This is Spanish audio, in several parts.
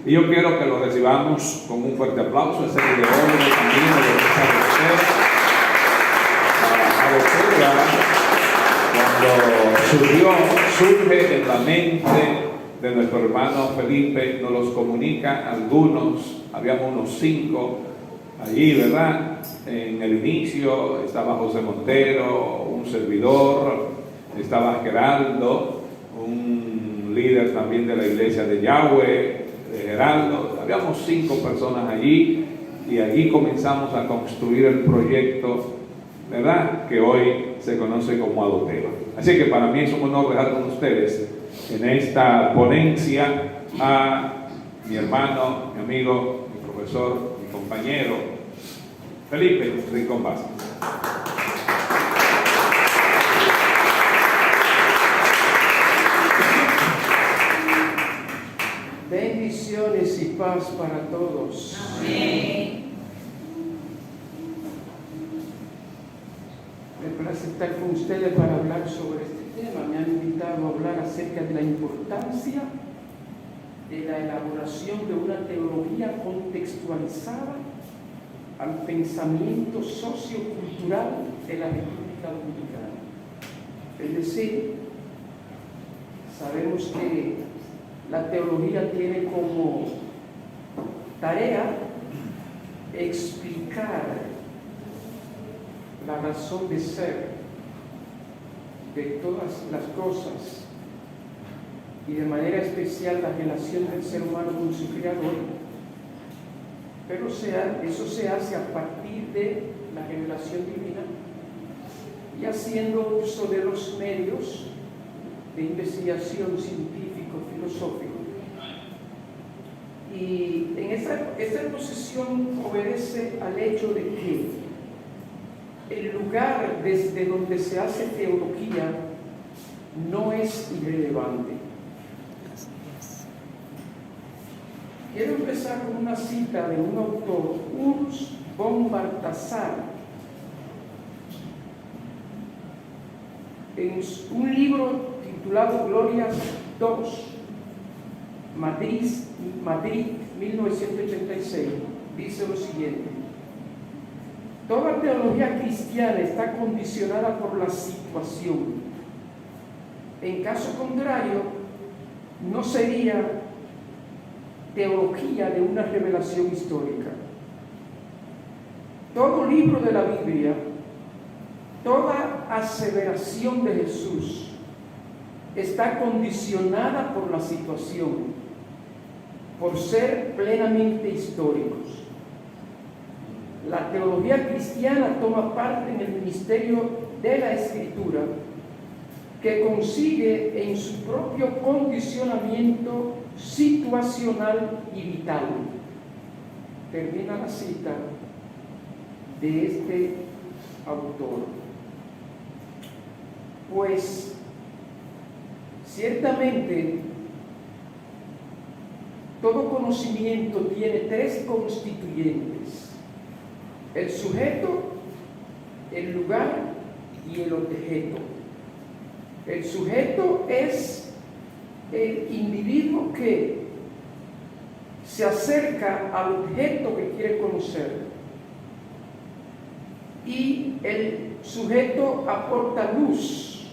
Y yo quiero que lo recibamos con un fuerte aplauso, ese de hombre también, de esa cuando surge en la mente de nuestro hermano Felipe, nos los comunica algunos, habíamos unos 5 allí, ¿verdad? En el inicio estaba José Montero, un servidor, estaba Geraldo, un líder también de la iglesia de Yahweh, de Geraldo. Habíamos 5 personas allí y allí comenzamos a construir el proyecto, ¿verdad?, que hoy se conoce como Adoteva. Así que para mí es un honor dejar con ustedes en esta ponencia a mi hermano, mi amigo, mi profesor, mi compañero, Felipe Rincón Vázquez. Bendiciones y paz para todos. Amén. Me place estar con ustedes para hablar sobre este tema. Me han invitado a hablar acerca de la importancia de la elaboración de una teología contextualizada al pensamiento sociocultural de la República Dominicana. Es decir, sabemos que la teología tiene como tarea explicar la razón de ser de todas las cosas y de manera especial la relación del ser humano con su creador, pero eso se hace a partir de la revelación divina y haciendo uso de los medios de investigación científico-filosófico. Y en esta posición obedece al hecho de que el lugar desde donde se hace teología no es irrelevante. Quiero empezar con una cita de un autor, Urs von Balthasar, en un libro titulado Glorias II, Madrid, 1986, dice lo siguiente: toda teología cristiana está condicionada por la situación. En caso contrario, no sería teología de una revelación histórica. Todo libro de la Biblia, toda aseveración de Jesús está condicionada por la situación, por ser plenamente históricos. La teología cristiana toma parte en el ministerio de la Escritura, que consigue en su propio condicionamiento situacional y vital. Termina la cita de este autor. Pues ciertamente todo conocimiento tiene 3 constituyentes: el sujeto, el lugar y el objeto. El sujeto es el individuo que se acerca al objeto que quiere conocer, y el sujeto aporta luz,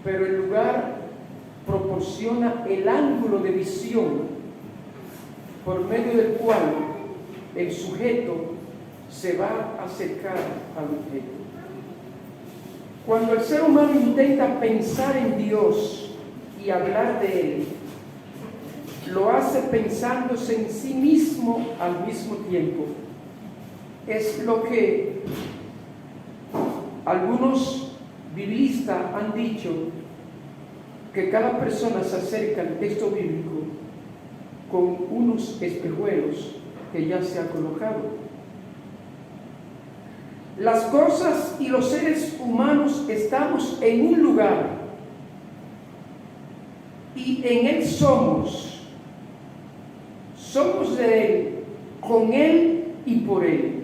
pero el lugar proporciona el ángulo de visión por medio del cual el sujeto se va a acercar al objeto. Cuando el ser humano intenta pensar en Dios y hablar de Él, lo hace pensándose en sí mismo al mismo tiempo. Es lo que algunos biblistas han dicho, que cada persona se acerca al texto bíblico con unos espejuelos que ya se ha colocado. Las cosas y los seres humanos estamos en un lugar y en Él somos de Él, con Él y por Él.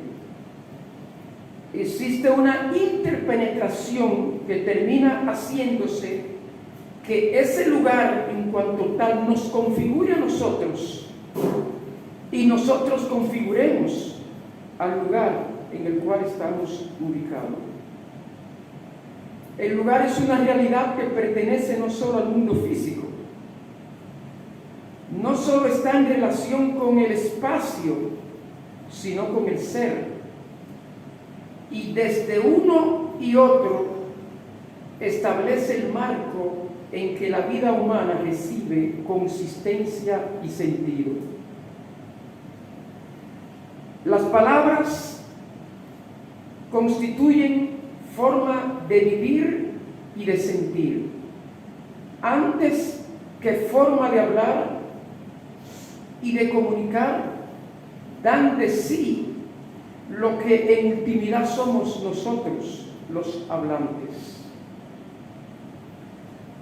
Existe una interpenetración que termina haciéndose que ese lugar en cuanto tal nos configure a nosotros y nosotros configuremos al lugar en el cual estamos ubicados. El lugar es una realidad que pertenece no solo al mundo físico, no solo está en relación con el espacio, sino con el ser. Y desde uno y otro establece el marco en que la vida humana recibe consistencia y sentido. Las palabras constituyen forma de vivir y de sentir, antes que forma de hablar y de comunicar, dan de sí lo que en intimidad somos nosotros, los hablantes.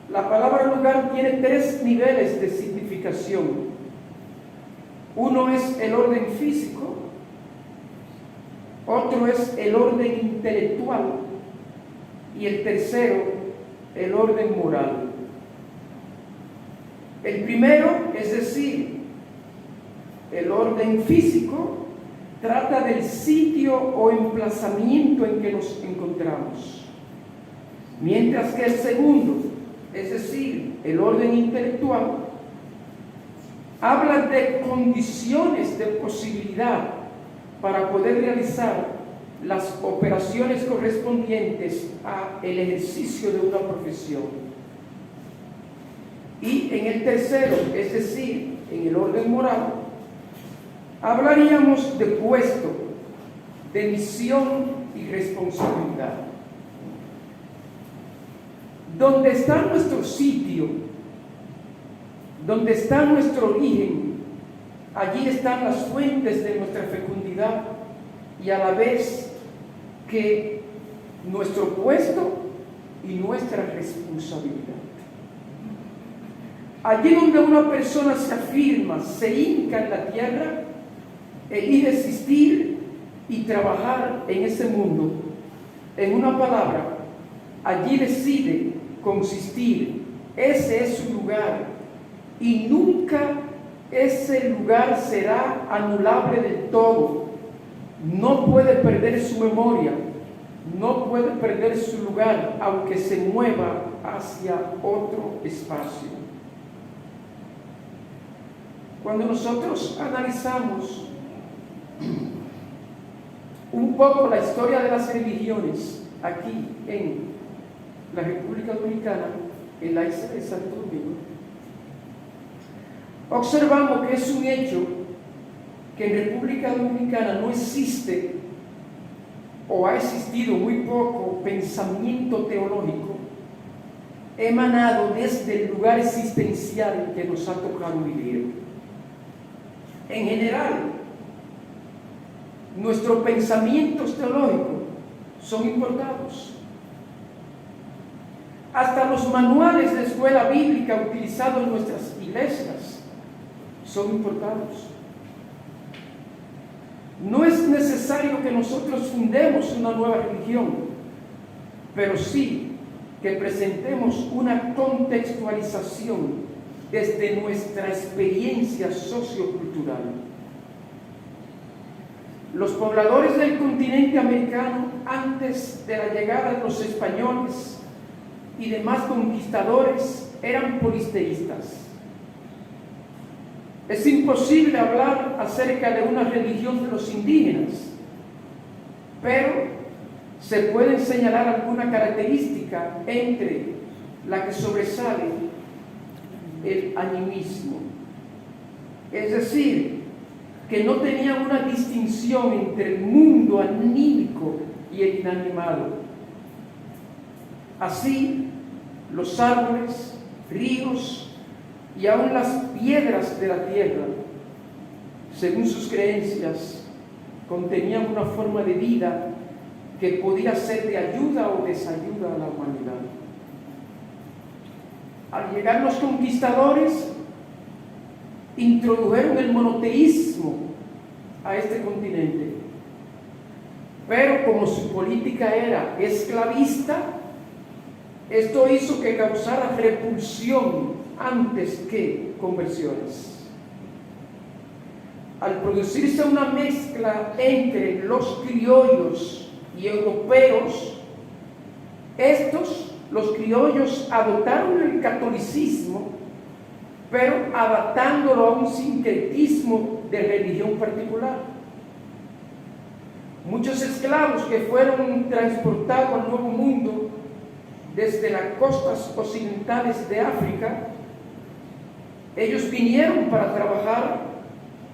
La palabra lugar tiene 3 niveles de significación. Uno es el orden físico, otro es el orden intelectual y el tercero, el orden moral. El primero, es decir, el orden físico, trata del sitio o emplazamiento en que nos encontramos, mientras que el segundo, es decir, el orden intelectual, habla de condiciones de posibilidad para poder realizar las operaciones correspondientes al ejercicio de una profesión. Y en el tercero, es decir, en el orden moral, hablaríamos de puesto, de misión y responsabilidad. Donde está nuestro sitio, donde está nuestro origen, allí están las fuentes de nuestra fecundidad y a la vez que nuestro puesto y nuestra responsabilidad. Allí donde una persona se afirma, se hinca en la tierra, elige existir y trabajar en ese mundo. En una palabra, allí decide consistir. Ese es su lugar y nunca ese lugar será anulable del todo. No puede perder su memoria, no puede perder su lugar, aunque se mueva hacia otro espacio. Cuando nosotros analizamos un poco la historia de las religiones aquí en la República Dominicana, en la isla de Santo Domingo, observamos que es un hecho que en República Dominicana no existe o ha existido muy poco pensamiento teológico emanado desde el lugar existencial que nos ha tocado vivir. En general, nuestros pensamientos teológicos son importados. Hasta los manuales de escuela bíblica utilizados en nuestras iglesias son importados. No es necesario que nosotros fundemos una nueva religión, pero sí que presentemos una contextualización desde nuestra experiencia sociocultural. Los pobladores del continente americano, antes de la llegada de los españoles y demás conquistadores, eran polisteístas. Es imposible hablar acerca de una religión de los indígenas, pero se pueden señalar alguna característica entre la que sobresale el animismo. Es decir, que no tenían una distinción entre el mundo anímico y el inanimado. Así, los árboles, ríos y aún las piedras de la tierra, según sus creencias, contenían una forma de vida que podía ser de ayuda o desayuda a la humanidad. Al llegar los conquistadores, introdujeron el monoteísmo a este continente, pero como su política era esclavista, Esto hizo que causara repulsión antes que conversiones. Al producirse una mezcla entre los criollos y europeos, los criollos, adoptaron el catolicismo, pero adaptándolo a un sincretismo de religión particular. Muchos esclavos que fueron transportados al Nuevo Mundo desde las costas occidentales de África, ellos vinieron para trabajar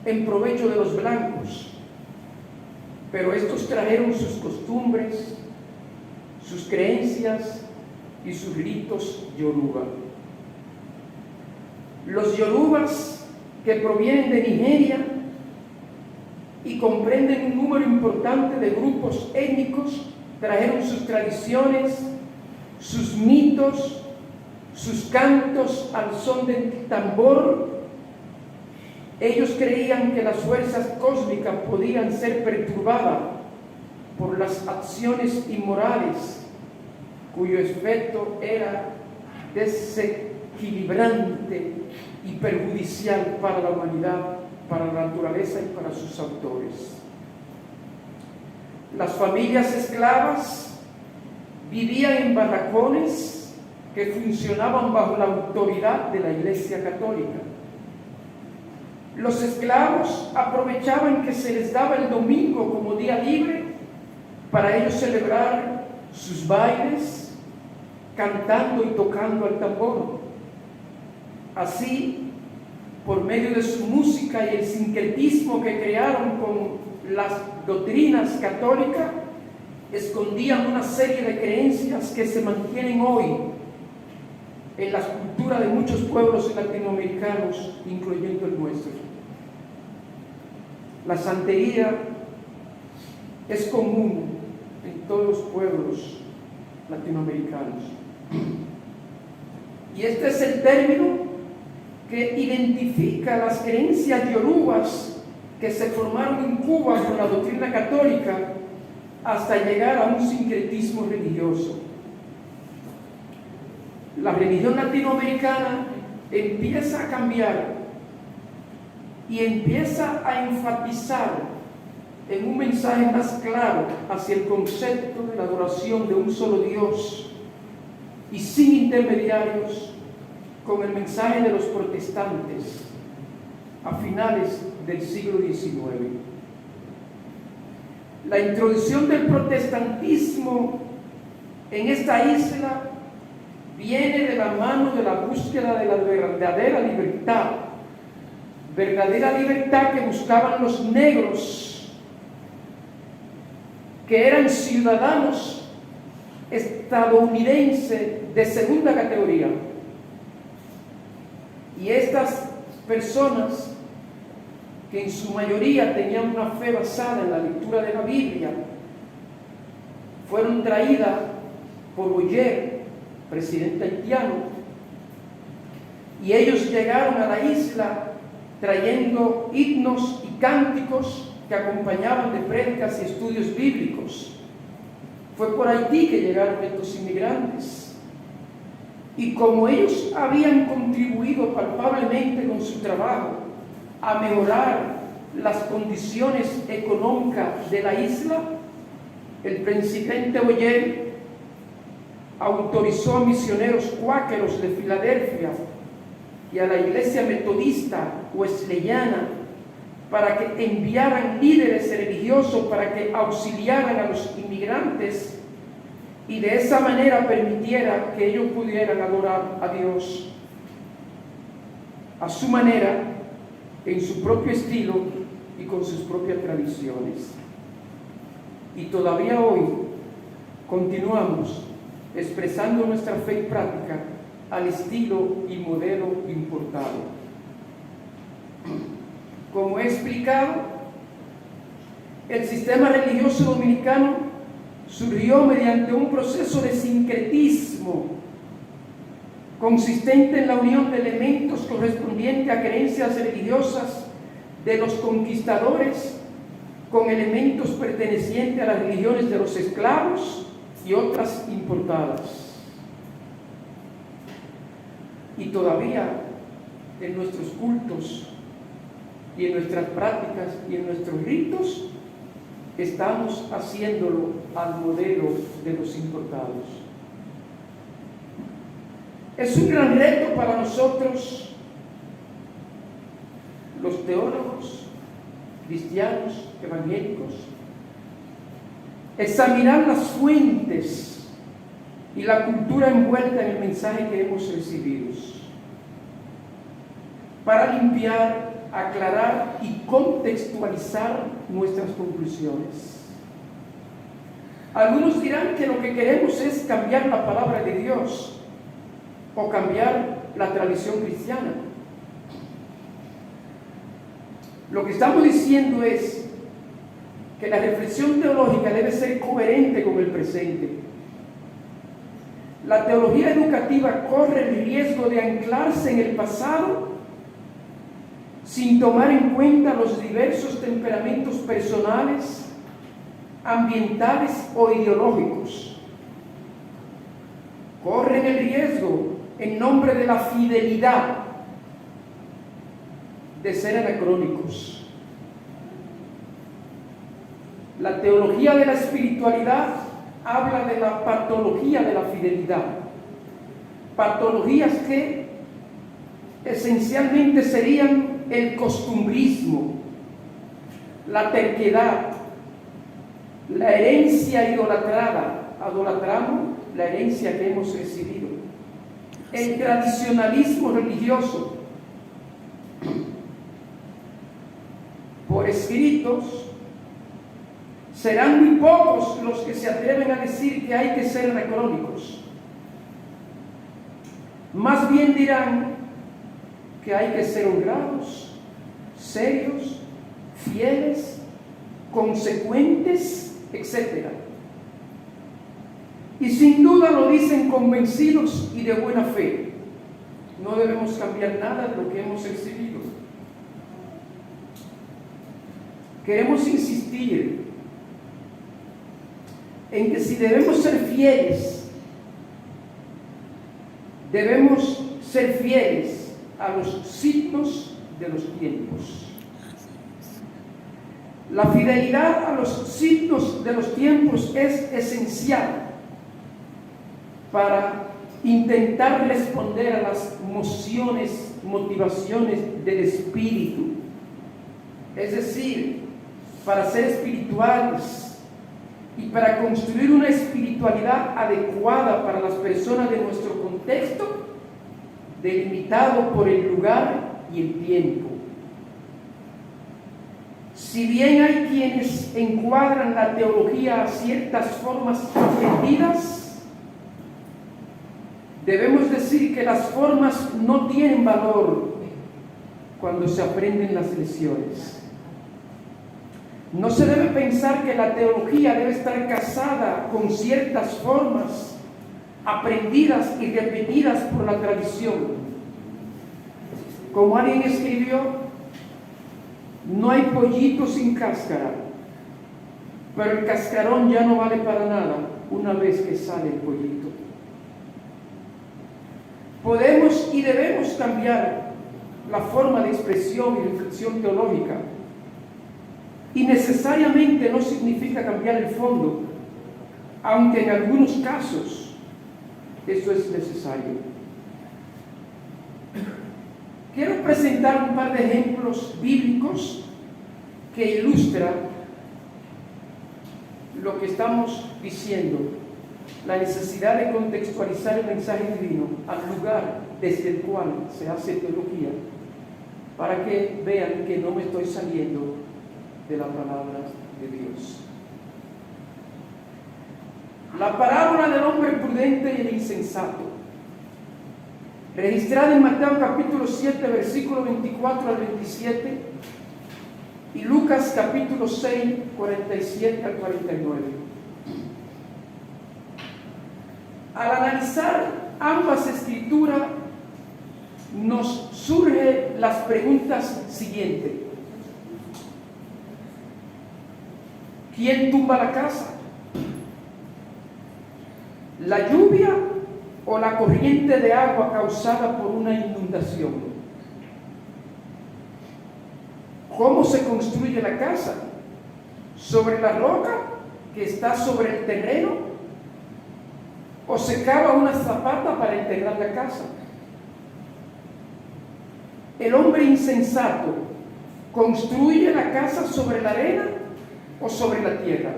en provecho de los blancos, pero estos trajeron sus costumbres, sus creencias y sus ritos yoruba. Los yorubas, que provienen de Nigeria y comprenden un número importante de grupos étnicos, trajeron sus tradiciones, sus mitos, sus cantos al son del tambor. Ellos creían que las fuerzas cósmicas podían ser perturbadas por las acciones inmorales, cuyo efecto era desequilibrante y perjudicial para la humanidad, para la naturaleza y para sus autores. Las familias esclavas vivían en barracones que funcionaban bajo la autoridad de la Iglesia Católica. Los esclavos aprovechaban que se les daba el domingo como día libre para ellos celebrar sus bailes, cantando y tocando el tambor. Así, por medio de su música y el sincretismo que crearon con las doctrinas católicas, escondían una serie de creencias que se mantienen hoy en la cultura de muchos pueblos latinoamericanos, incluyendo el nuestro. La santería es común en todos los pueblos latinoamericanos. Y este es el término que identifica las creencias yorubas que se formaron en Cuba con la doctrina católica hasta llegar a un sincretismo religioso. La religión latinoamericana empieza a cambiar y empieza a enfatizar en un mensaje más claro hacia el concepto de la adoración de un solo Dios y sin intermediarios, con el mensaje de los protestantes a finales del siglo XIX. La introducción del protestantismo en esta isla viene de la mano de la búsqueda de la verdadera libertad que buscaban los negros, que eran ciudadanos estadounidenses de segunda categoría. Y estas personas, que en su mayoría tenían una fe basada en la lectura de la Biblia, fueron traídas por Boyer, presidente haitiano, y ellos llegaron a la isla trayendo himnos y cánticos que acompañaban de prédicas y estudios bíblicos. Fue por Haití que llegaron estos inmigrantes. Y como ellos habían contribuido palpablemente con su trabajo a mejorar las condiciones económicas de la isla, el presidente Boyer autorizó a misioneros cuáqueros de Filadelfia y a la iglesia metodista wesleyana para que enviaran líderes religiosos para que auxiliaran a los inmigrantes y de esa manera permitiera que ellos pudieran adorar a Dios a su manera, en su propio estilo y con sus propias tradiciones. Y todavía hoy continuamos expresando nuestra fe práctica al estilo y modelo importado. Como he explicado, el sistema religioso dominicano surgió mediante un proceso de sincretismo consistente en la unión de elementos correspondientes a creencias religiosas de los conquistadores con elementos pertenecientes a las religiones de los esclavos y otras importadas. Y todavía en nuestros cultos y en nuestras prácticas y en nuestros ritos estamos haciéndolo al modelo de los importados. Es un gran reto para nosotros, los teólogos, cristianos, evangélicos, examinar las fuentes y la cultura envuelta en el mensaje que hemos recibido, para limpiar, aclarar y contextualizar nuestras conclusiones. Algunos dirán que lo que queremos es cambiar la palabra de Dios o cambiar la tradición cristiana. Lo que estamos diciendo es que la reflexión teológica debe ser coherente con el presente. La teología educativa corre el riesgo de anclarse en el pasado sin tomar en cuenta los diversos temperamentos personales, ambientales o ideológicos. Corren el riesgo, en nombre de la fidelidad, de ser anacrónicos. La teología de la espiritualidad habla de la patología de la fidelidad. Patologías que esencialmente serían el costumbrismo, la terquedad, la herencia idolatrada. Idolatramos la herencia que hemos recibido. El tradicionalismo religioso. Por escritos, serán muy pocos los que se atreven a decir que hay que ser anacrónicos. Más bien dirán que hay que ser honrados, serios, fieles, consecuentes, etc. Y sin duda lo dicen convencidos y de buena fe. No debemos cambiar nada de lo que hemos recibido. Queremos insistir en que si debemos ser fieles, debemos ser fieles a los signos de los tiempos. La fidelidad a los signos de los tiempos es esencial para intentar responder a las motivaciones del espíritu. Es decir, para ser espirituales y para construir una espiritualidad adecuada para las personas de nuestro contexto, delimitado por el lugar y el tiempo. Si bien hay quienes encuadran la teología a ciertas formas aprendidas, debemos decir que las formas no tienen valor cuando se aprenden las lecciones. No se debe pensar que la teología debe estar casada con ciertas formas aprendidas y repetidas por la tradición. Como alguien escribió, no hay pollito sin cáscara, pero el cascarón ya no vale para nada una vez que sale el pollito. Podemos y debemos cambiar la forma de expresión y reflexión teológica, y necesariamente no significa cambiar el fondo, aunque en algunos casos eso es necesario. Quiero presentar un par de ejemplos bíblicos que ilustran lo que estamos diciendo, la necesidad de contextualizar el mensaje divino al lugar desde el cual se hace teología, para que vean que no me estoy saliendo de la palabra de Dios. La parábola del hombre prudente y el insensato, registrada en Mateo capítulo 7, versículo 24 al 27, y Lucas capítulo 6, 47 al 49. Al analizar ambas escrituras, nos surgen las preguntas siguientes. ¿Quién tumba la casa? ¿La lluvia o la corriente de agua causada por una inundación. ¿Cómo se construye la casa? ¿Sobre la roca que está sobre el terreno? ¿O se cava una zapata para integrar la casa? El hombre insensato construye la casa sobre la arena o sobre la tierra.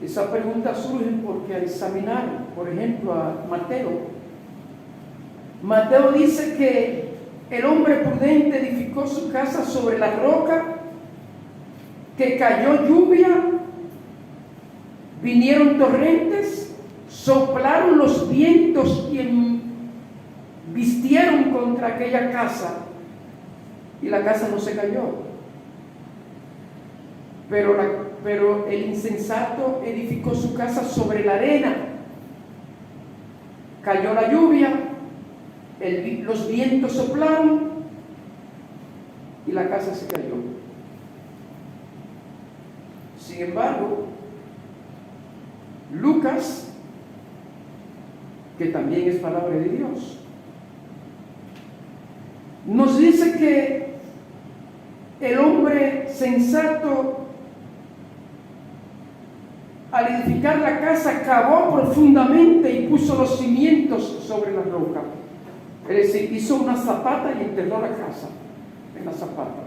Esa pregunta surge porque al examinar, por ejemplo, a Mateo dice que el hombre prudente edificó su casa sobre la roca, que cayó lluvia, vinieron torrentes, soplaron los vientos y vistieron contra aquella casa, y la casa no se cayó. Pero el insensato edificó su casa sobre la arena. Cayó la lluvia, los vientos soplaron y la casa se cayó. Sin embargo, Lucas, que también es palabra de Dios, nos dice que el hombre sensato, al edificar la casa, cavó profundamente y puso los cimientos sobre la roca. Es decir, hizo una zapata y enterró la casa en la zapata.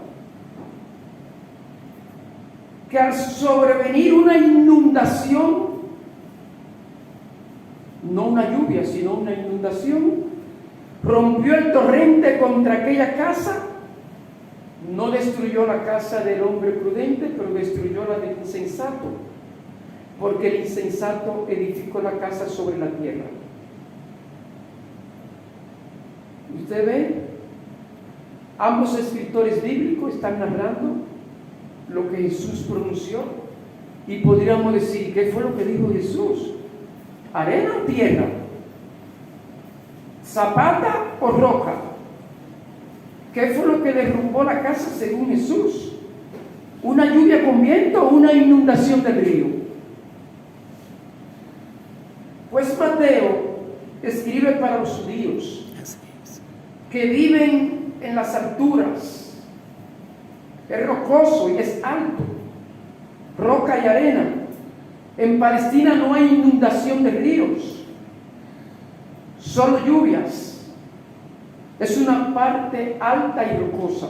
Que al sobrevenir una inundación, no una lluvia, sino una inundación, rompió el torrente contra aquella casa. No destruyó la casa del hombre prudente, pero destruyó la del insensato, porque el insensato edificó la casa sobre la tierra. Usted ve, ambos escritores bíblicos están narrando lo que Jesús pronunció, y podríamos decir, ¿qué fue lo que dijo Jesús? ¿Arena o tierra? ¿Zapata o roca? ¿Qué fue lo que derrumbó la casa según Jesús? ¿Una lluvia con viento o una inundación del río? Pues Mateo escribe para los judíos que viven en las alturas. Es rocoso y es alto, roca y arena. En Palestina no hay inundación de ríos, solo lluvias. Es una parte alta y rocosa.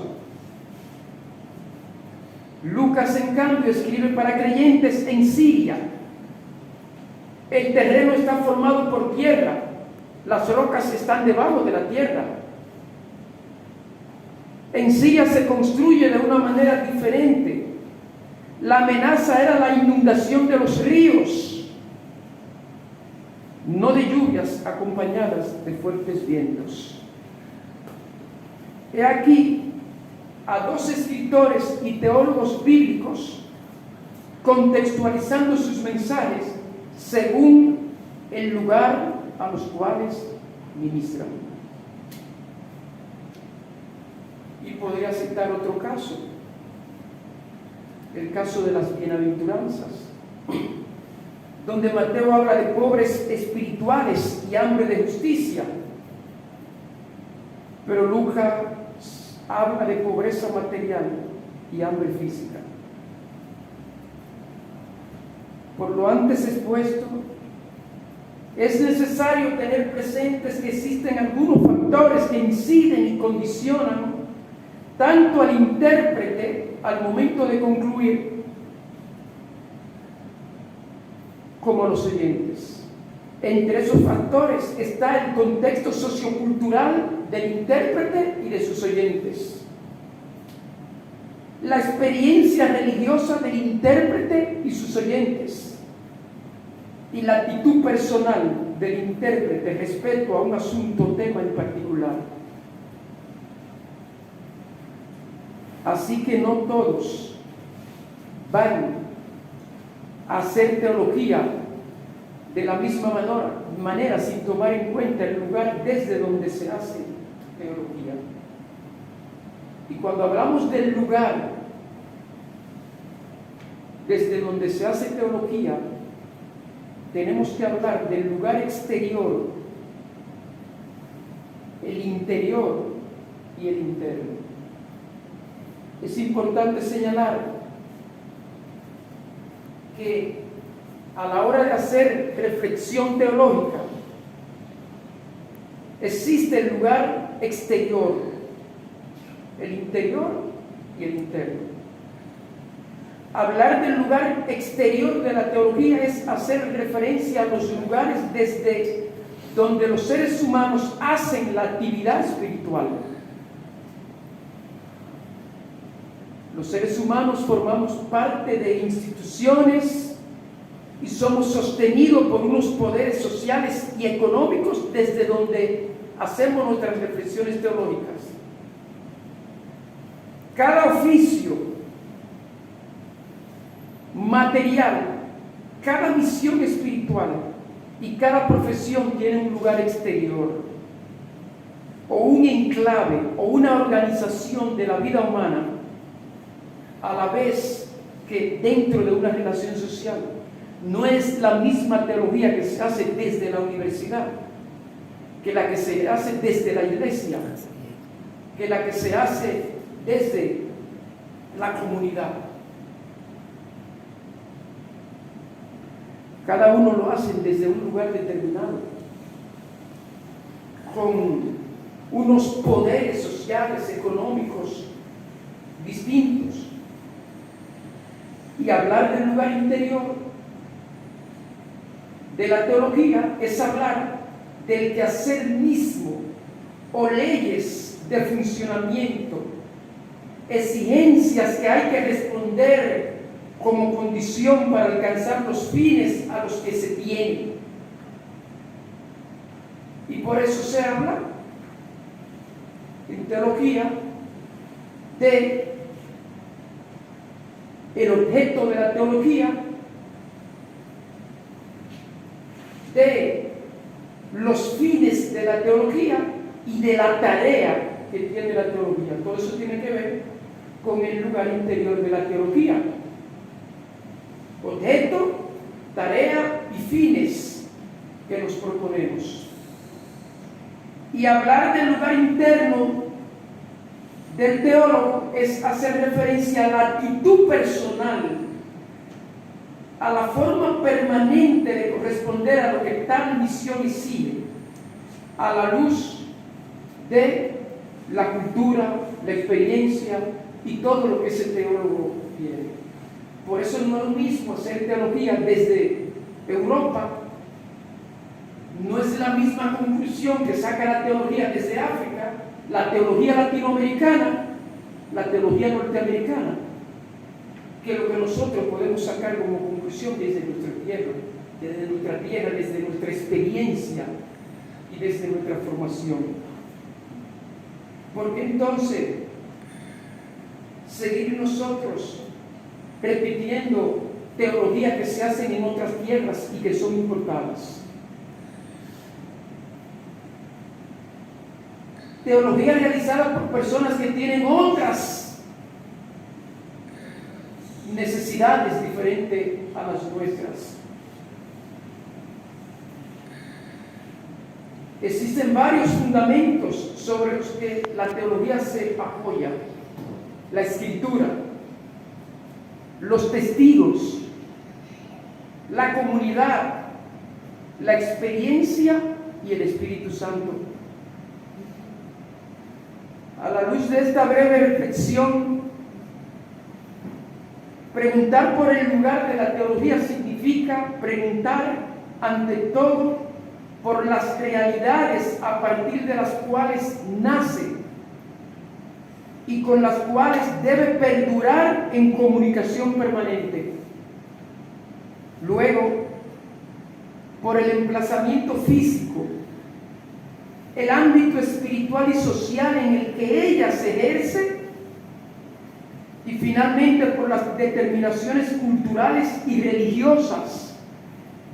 Lucas, en cambio, escribe para creyentes en Siria. El terreno está formado por tierra, las rocas están debajo de la tierra. En Siria se construye de una manera diferente. La amenaza era la inundación de los ríos, no de lluvias acompañadas de fuertes vientos. He aquí a dos escritores y teólogos bíblicos contextualizando sus mensajes según el lugar a los cuales ministran. Y podría citar otro caso, el caso de las bienaventuranzas, donde Mateo habla de pobres espirituales y hambre de justicia, pero Lucas habla de pobreza material y hambre física. Por lo antes expuesto, es necesario tener presentes que existen algunos factores que inciden y condicionan tanto al intérprete al momento de concluir como a los oyentes. Entre esos factores está el contexto sociocultural del intérprete y de sus oyentes, la experiencia religiosa del intérprete y sus oyentes, y la actitud personal del intérprete respecto a un asunto o tema en particular. Así que no todos van a hacer teología de la misma manera sin tomar en cuenta el lugar desde donde se hace teología. Y cuando hablamos del lugar desde donde se hace teología, tenemos que hablar del lugar exterior, el interior y el interno. Es importante señalar que a la hora de hacer reflexión teológica, existe el lugar exterior, el interior y el interno. Hablar del lugar exterior de la teología es hacer referencia a los lugares desde donde los seres humanos hacen la actividad espiritual. Los seres humanos formamos parte de instituciones y somos sostenidos por unos poderes sociales y económicos desde donde hacemos nuestras reflexiones teológicas. Cada oficio material, cada misión espiritual y cada profesión tiene un lugar exterior, o un enclave, o una organización de la vida humana, a la vez que dentro de una relación social. No es la misma teología que se hace desde la universidad, que la que se hace desde la iglesia, que la que se hace desde la comunidad. Cada uno lo hace desde un lugar determinado, con unos poderes sociales, económicos distintos. Y hablar del lugar interior de la teología es hablar del quehacer mismo o leyes de funcionamiento, exigencias que hay que responder como condición para alcanzar los fines a los que se tienen. Y por eso se habla en teología de el objeto de la teología, de los fines de la teología y de la tarea que tiene la teología. Todo eso tiene que ver con el lugar interior de la teología. Objeto, tarea y fines que nos proponemos. Y hablar del lugar interno del teólogo es hacer referencia a la actitud personal, a la forma permanente de corresponder a lo que tal misión exige, a la luz de la cultura, la experiencia y todo lo que ese teólogo tiene. Por eso no es lo mismo hacer teología desde Europa, no es la misma conclusión que saca la teología desde África, la teología latinoamericana, la teología norteamericana, que lo que nosotros podemos sacar como conclusión desde nuestra tierra, desde nuestra experiencia y desde nuestra formación. Porque entonces seguir nosotros repitiendo teologías que se hacen en otras tierras y que son importadas? Teología realizada por personas que tienen otras necesidades diferentes a las nuestras. Existen varios fundamentos sobre los que la teología se apoya: la escritura, los testigos, la comunidad, la experiencia y el Espíritu Santo. A la luz de esta breve reflexión, preguntar por el lugar de la teología significa preguntar ante todo por las realidades a partir de las cuales nace y con las cuales debe perdurar en comunicación permanente. Luego, por el emplazamiento físico, el ámbito espiritual y social en el que ella se ejerce, y finalmente por las determinaciones culturales y religiosas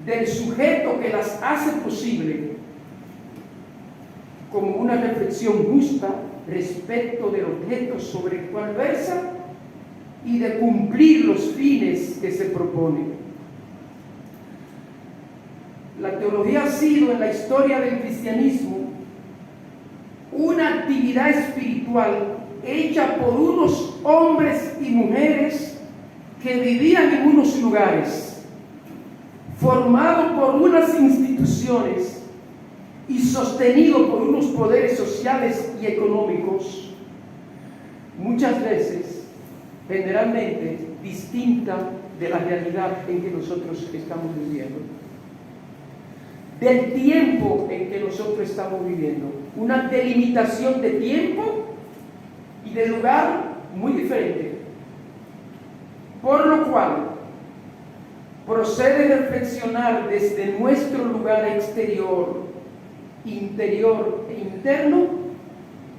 del sujeto que las hace posible, como una reflexión justa respecto del objeto sobre el cual versa y de cumplir los fines que se proponen. La teología ha sido en la historia del cristianismo una actividad espiritual hecha por unos hombres y mujeres que vivían en unos lugares, formado por unas instituciones y sostenido por unos poderes sociales y económicos, muchas veces, generalmente, distinta de la realidad en que nosotros estamos viviendo, del tiempo en que nosotros estamos viviendo, una delimitación de tiempo y de lugar muy diferente, por lo cual procede reflexionar desde nuestro lugar exterior, interior e interno,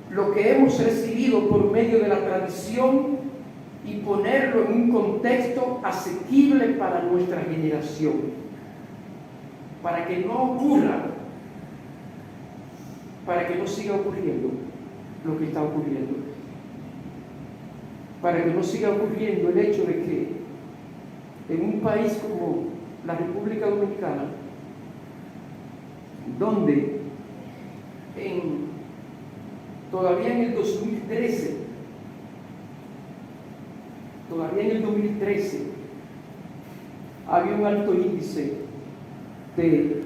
lo que hemos recibido por medio de la tradición y ponerlo en un contexto asequible para nuestra generación, para que no ocurra, para que no siga ocurriendo lo que está ocurriendo, para que no siga ocurriendo el hecho de que en un país como la República Dominicana, donde todavía en el 2013 había un alto índice de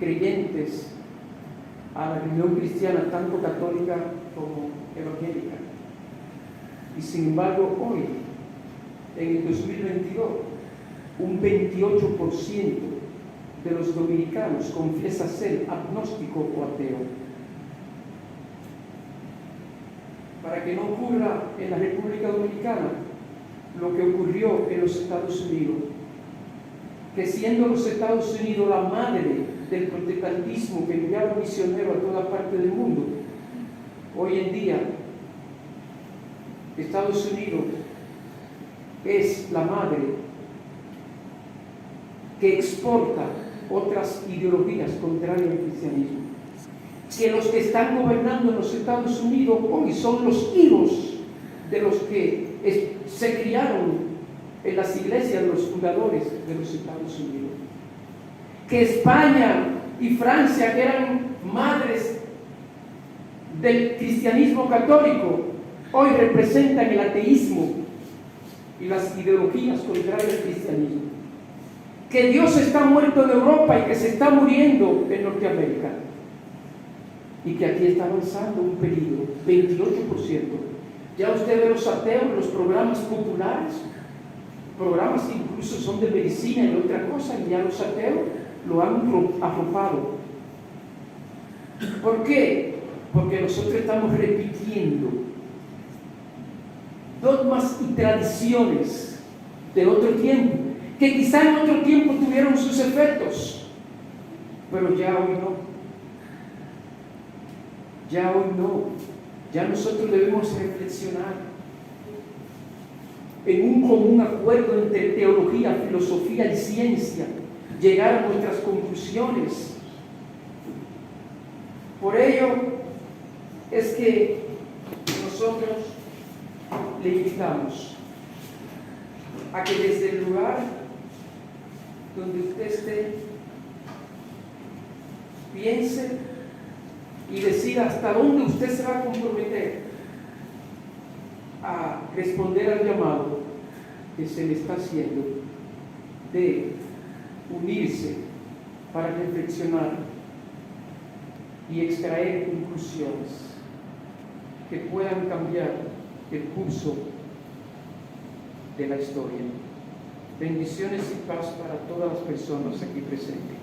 creyentes a la religión cristiana, tanto católica como evangélica. Y sin embargo, hoy, en el 2022, un 28% de los dominicanos confiesa ser agnóstico o ateo. Para que no ocurra en la República Dominicana lo que ocurrió en los Estados Unidos, que siendo los Estados Unidos la madre del protestantismo que enviaba misioneros a toda parte del mundo, hoy en día Estados Unidos es la madre que exporta otras ideologías contrarias al cristianismo, que los que están gobernando en los Estados Unidos hoy son los hijos de los que se criaron en las iglesias de los fundadores de los Estados Unidos, que España y Francia, que eran madres del cristianismo católico, hoy representan el ateísmo y las ideologías contrarias al cristianismo, que Dios está muerto en Europa y que se está muriendo en Norteamérica, y que aquí está avanzando un peligro, 28%. Ya usted ve los ateos, los programas populares, programas que incluso son de medicina y otra cosa, y ya los ateos lo han arropado. ¿Por qué? Porque nosotros estamos repitiendo dogmas y tradiciones de otro tiempo, que quizá en otro tiempo tuvieron sus efectos, pero ya hoy no. Ya hoy no. Ya nosotros debemos reflexionar en un común acuerdo entre teología, filosofía y ciencia, llegar a nuestras conclusiones. Por ello es que nosotros le invitamos a que desde el lugar donde usted esté, piense y decida hasta dónde usted se va a comprometer a responder al llamado que se le está haciendo de unirse para reflexionar y extraer conclusiones que puedan cambiar el curso de la historia. Bendiciones y paz para todas las personas aquí presentes.